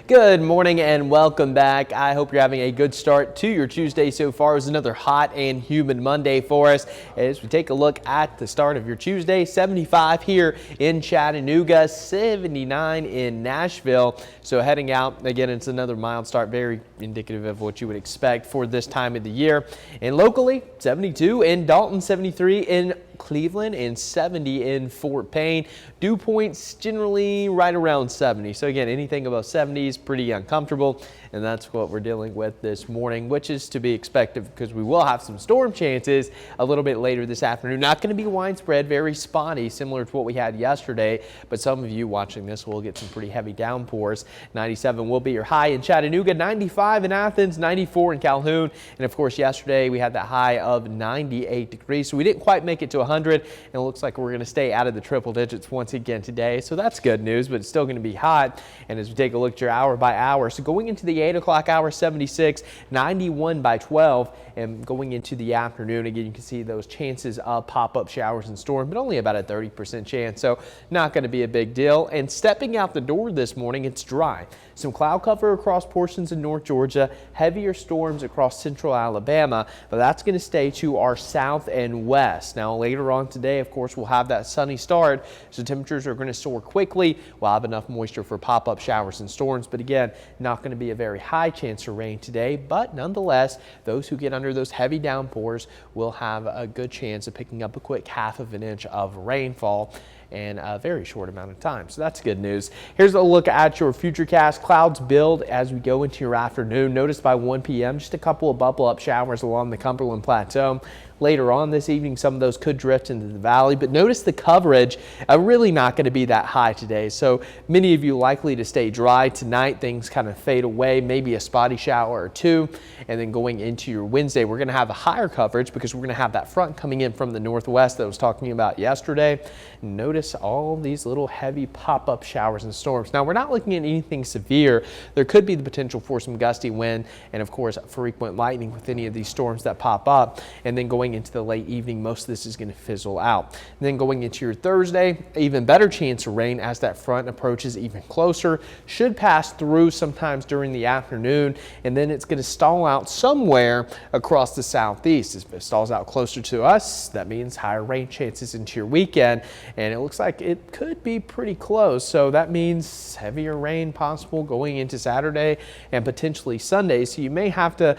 Good morning and welcome back. I hope you're having a good start to your Tuesday so far. It's another hot and humid Monday for us. As we take a look at the start of your Tuesday, 75 here in Chattanooga, 79 in Nashville. So heading out, again, it's another mild start, very indicative of what you would expect for this time of the year. And locally, 72 in Dalton, 73 in Cleveland, and 70 in Fort Payne. Dew points generally right around 70. So again, anything above 70 is pretty uncomfortable, and that's what we're dealing with this morning, which is to be expected because we will have some storm chances a little bit later this afternoon. Not going to be widespread, very spotty, similar to what we had yesterday, but some of you watching this will get some pretty heavy downpours. 97 will be your high in Chattanooga, 95 in Athens, 94 in Calhoun, and of course yesterday we had that high of 98 degrees, so we didn't quite make it to 100, and it looks like we're going to stay out of the triple digits once again today, so that's good news, but it's still going to be hot. And as we take a look at your hour by hour, so going into the 8 o'clock hour, 76, 91 by 12, and going into the afternoon, again, you can see those chances of pop-up showers and storms, but only about a 30% chance, so not going to be a big deal. And stepping out the door this morning, it's dry. Some cloud cover across portions of North Georgia, heavier storms across central Alabama, but that's going to stay to our south and west. Now later on today, of course, we'll have that sunny start, so temperatures are going to soar quickly. We'll have enough moisture for pop-up showers and storms, but again, not going to be a very high chance for rain today, but nonetheless, those who get under those heavy downpours will have a good chance of picking up a quick half of an inch of rainfall in a very short amount of time. So that's good news. Here's a look at your futurecast. Clouds build as we go into your afternoon. Notice by 1 p.m. just a couple of bubble up showers along the Cumberland Plateau. Later on this evening, some of those could drift into the valley, but notice the coverage really not going to be that high today. So many of you likely to stay dry tonight. Things kind of fade away, maybe a spotty shower or two. And then going into your Wednesday, we're going to have a higher coverage because we're going to have that front coming in from the northwest that I was talking about yesterday. Notice all these little heavy pop-up showers and storms. Now, we're not looking at anything severe. There could be the potential for some gusty wind and, of course, frequent lightning with any of these storms that pop up. And then going into the late evening, most of this is going to fizzle out. And then going into your Thursday, even better chance of rain as that front approaches even closer. Should pass through sometimes during the afternoon, and then it's going to stall out somewhere across the southeast. If it stalls out closer to us, that means higher rain chances into your weekend, and it looks like it could be pretty close. So that means heavier rain possible going into Saturday and potentially Sunday. So you may have to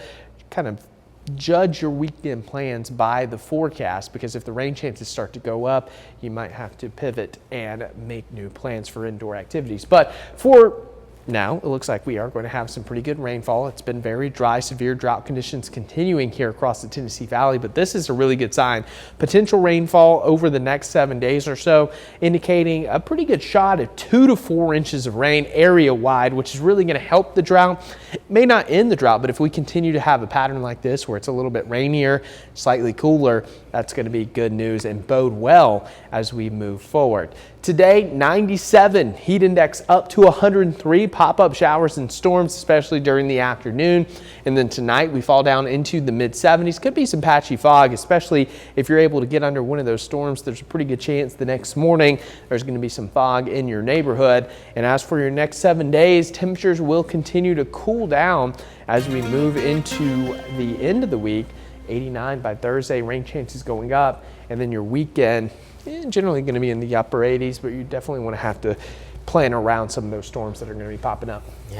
kind of judge your weekend plans by the forecast, because if the rain chances start to go up, you might have to pivot and make new plans for indoor activities. But for now, it looks like we are going to have some pretty good rainfall. It's been very dry, severe drought conditions continuing here across the Tennessee Valley, but this is a really good sign. Potential rainfall over the next 7 days or so, indicating a pretty good shot of 2 to 4 inches of rain area wide, which is really going to help the drought. It may not end the drought, but if we continue to have a pattern like this where it's a little bit rainier, slightly cooler, that's going to be good news and bode well as we move forward. Today, 97, heat index up to 103, pop-up showers and storms, especially during the afternoon. And then tonight, we fall down into the mid-70s. Could be some patchy fog, especially if you're able to get under one of those storms. There's a pretty good chance the next morning there's going to be some fog in your neighborhood. And as for your next 7 days, temperatures will continue to cool down as we move into the end of the week. 89 by Thursday, rain chances going up, and then your weekend generally going to be in the upper 80s, but you definitely want to have to plan around some of those storms that are going to be popping up. Yeah.